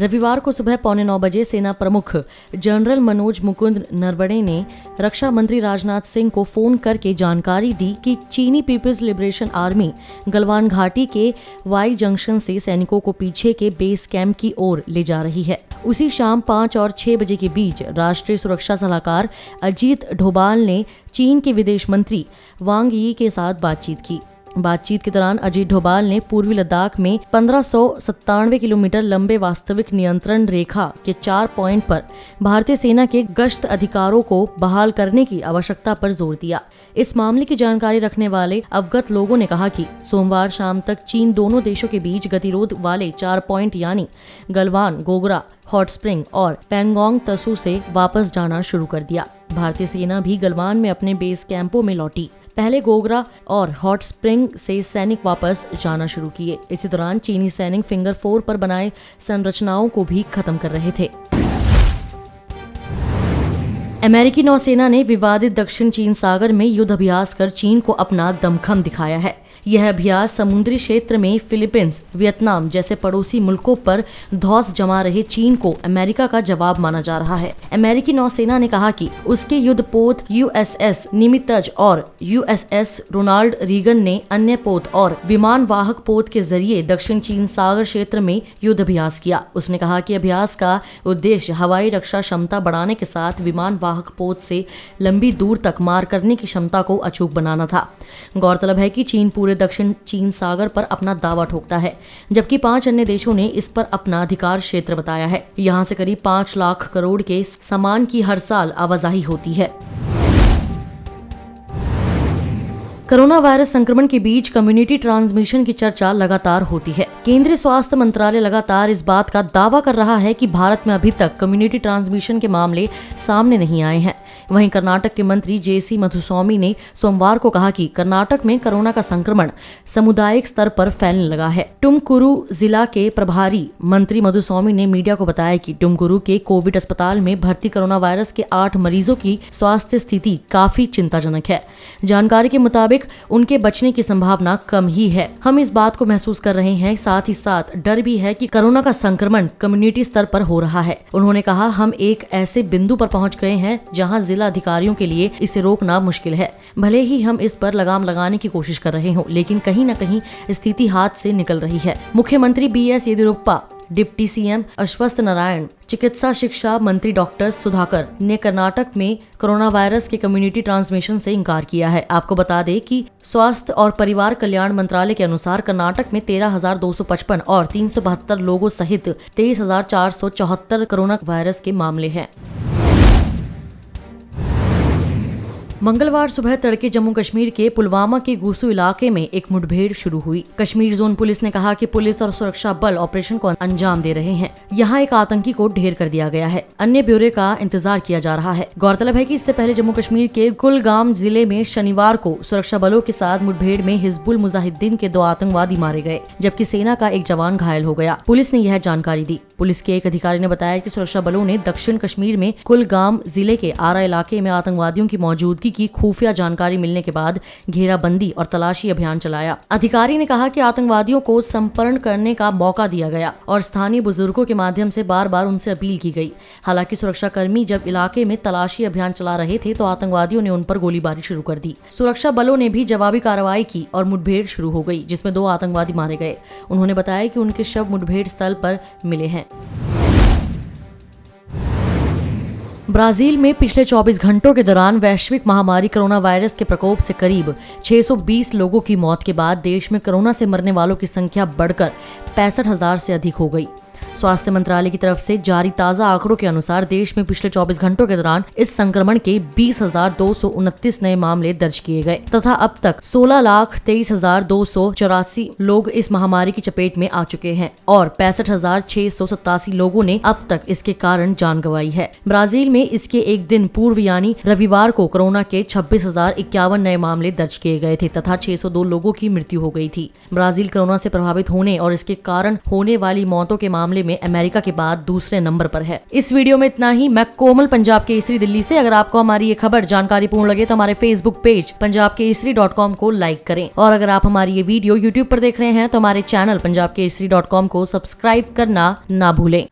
रविवार को सुबह 8:45 बजे सेना प्रमुख जनरल मनोज मुकुंद नरवणे ने रक्षा मंत्री राजनाथ सिंह को फोन करके जानकारी दी कि चीनी पीपल्स लिबरेशन आर्मी गलवान घाटी के वाई जंक्शन से सैनिकों को पीछे के बेस कैंप की ओर ले जा रही है। उसी शाम 5 और 6 बजे के बीच राष्ट्रीय सुरक्षा सलाहकार अजीत डोभाल ने चीन के विदेश मंत्री वांग यी के साथ बातचीत की। बातचीत के दौरान अजीत डोभाल ने पूर्वी लद्दाख में 1597 किलोमीटर लंबे वास्तविक नियंत्रण रेखा के 4 पॉइंट पर भारतीय सेना के गश्त अधिकारों को बहाल करने की आवश्यकता पर जोर दिया। इस मामले की जानकारी रखने वाले अवगत लोगों ने कहा कि सोमवार शाम तक चीन दोनों देशों के बीच गतिरोध वाले 4 पॉइंट यानी गलवान, गोगरा, हॉट स्प्रिंग और पैंगोंग तसू से वापस जाना शुरू कर दिया। भारतीय सेना भी गलवान में अपने बेस कैंपों में लौटी। पहले गोगरा और हॉट स्प्रिंग से सैनिक वापस जाना शुरू किए। इसी दौरान चीनी सैनिक फिंगर 4 पर बनाए संरचनाओं को भी खत्म कर रहे थे। अमेरिकी नौसेना ने विवादित दक्षिण चीन सागर में युद्ध अभ्यास कर चीन को अपना दमखम दिखाया है। यह अभ्यास समुद्री क्षेत्र में फिलीपींस, वियतनाम जैसे पड़ोसी मुल्कों पर धौंस जमा रहे चीन को अमेरिका का जवाब माना जा रहा है। अमेरिकी नौसेना ने कहा कि उसके युद्धपोत यूएसएस निमित्ज और यूएसएस रोनाल्ड रीगन ने अन्य पोत और विमान वाहक पोत के जरिए दक्षिण चीन सागर क्षेत्र में युद्ध अभ्यास किया। उसने कहा कि अभ्यास का उद्देश्य हवाई रक्षा क्षमता बढ़ाने के साथ विमान वाहक पोत से लंबी दूर तक मार करने की क्षमता को अचूक बनाना था। गौरतलब है कि चीन पूरे दक्षिण चीन सागर पर अपना दावा ठोकता है, जबकि 5 अन्य देशों ने इस पर अपना अधिकार क्षेत्र बताया है। यहाँ से करीब 5 लाख करोड़ के सामान की हर साल आवाजाही होती है। कोरोना वायरस संक्रमण के बीच कम्युनिटी ट्रांसमिशन की चर्चा लगातार होती है। केंद्रीय स्वास्थ्य मंत्रालय लगातार इस बात का दावा कर रहा है कि भारत में अभी तक कम्युनिटी ट्रांसमिशन के मामले सामने नहीं आए हैं। वहीं कर्नाटक के मंत्री जेसी मधुस्वामी ने सोमवार को कहा कि कर्नाटक में कोरोना का संक्रमण सामुदायिक स्तर पर फैलने लगा है। टुमकुरू जिला के प्रभारी मंत्री मधुस्वामी ने मीडिया को बताया कि टुमकुरू के कोविड अस्पताल में भर्ती कोरोना वायरस के 8 मरीजों की स्वास्थ्य स्थिति काफी चिंताजनक है। जानकारी के मुताबिक उनके बचने की संभावना कम ही है। हम इस बात को महसूस कर रहे हैं, साथ ही साथ डर भी है कि कोरोना का संक्रमण कम्युनिटी स्तर पर हो रहा है। उन्होंने कहा, हम एक ऐसे बिंदु पर पहुंच गए हैं जहां जिला अधिकारियों के लिए इसे रोकना मुश्किल है। भले ही हम इस पर लगाम लगाने की कोशिश कर रहे हों, लेकिन कहीं न कहीं स्थिति हाथ से निकल रही है। मुख्यमंत्री बीएस येदियुरप्पा, डिप्टी सीएम अश्वत्थ नारायण, चिकित्सा शिक्षा मंत्री डॉक्टर सुधाकर ने कर्नाटक में कोरोना वायरस के कम्युनिटी ट्रांसमिशन से इनकार किया है। आपको बता दें कि स्वास्थ्य और परिवार कल्याण मंत्रालय के अनुसार कर्नाटक में 13,255 और 372 लोगों सहित 23,474 कोरोना वायरस के मामले हैं। मंगलवार सुबह तड़के जम्मू कश्मीर के पुलवामा के गूसू इलाके में एक मुठभेड़ शुरू हुई। कश्मीर जोन पुलिस ने कहा कि पुलिस और सुरक्षा बल ऑपरेशन को अंजाम दे रहे हैं। यहां एक आतंकी को ढेर कर दिया गया है। अन्य ब्यौरे का इंतजार किया जा रहा है। गौरतलब है कि इससे पहले जम्मू कश्मीर के कुलगाम जिले में शनिवार को सुरक्षा बलों के साथ मुठभेड़ में हिजबुल मुजाहिदीन के 2 आतंकवादी मारे गए, जबकि सेना का एक जवान घायल हो गया। पुलिस ने यह जानकारी दी। पुलिस के एक अधिकारी ने बताया कि सुरक्षा बलों ने दक्षिण कश्मीर में कुलगाम जिले के आरा इलाके में आतंकवादियों की मौजूदगी की खुफिया जानकारी मिलने के बाद घेराबंदी और तलाशी अभियान चलाया। अधिकारी ने कहा कि आतंकवादियों को संपर्क करने का मौका दिया गया और स्थानीय बुजुर्गों के माध्यम से बार बार उनसे अपील की गई। हालांकि सुरक्षा कर्मी जब इलाके में तलाशी अभियान चला रहे थे तो आतंकवादियों ने उन पर गोलीबारी शुरू कर दी। सुरक्षा बलों ने भी जवाबी कार्रवाई की और मुठभेड़ शुरू हो गई, जिसमें 2 आतंकवादी मारे गए। उन्होंने बताया कि उनके शव मुठभेड़ स्थल पर मिले हैं। ब्राजील में पिछले 24 घंटों के दौरान वैश्विक महामारी कोरोना वायरस के प्रकोप से करीब 620 लोगों की मौत के बाद देश में कोरोना से मरने वालों की संख्या बढ़कर 65,000 से अधिक हो गई। स्वास्थ्य मंत्रालय की तरफ से जारी ताजा आंकड़ों के अनुसार देश में पिछले 24 घंटों के दौरान इस संक्रमण के 20,229 नए मामले दर्ज किए गए तथा अब तक 16,23,284 लोग इस महामारी की चपेट में आ चुके हैं और 65,687 लोगों ने अब तक इसके कारण जान गंवाई है। ब्राजील में इसके एक दिन पूर्व यानी रविवार को कोरोना के 26,051 नए मामले दर्ज किए गए थे तथा 602 लोगों की मृत्यु हो गई थी। ब्राजील कोरोना से प्रभावित होने और इसके कारण होने वाली मौतों के मामले में अमेरिका के बाद दूसरे नंबर पर है। इस वीडियो में इतना ही। मैं कोमल, पंजाब केसरी दिल्ली से। अगर आपको हमारी ये खबर जानकारीपूर्ण लगे तो हमारे फेसबुक पेज punjabkesari.com को लाइक करें और अगर आप हमारी ये वीडियो यूट्यूब पर देख रहे हैं तो हमारे चैनल punjabkesari.com को सब्सक्राइब करना ना भूलें।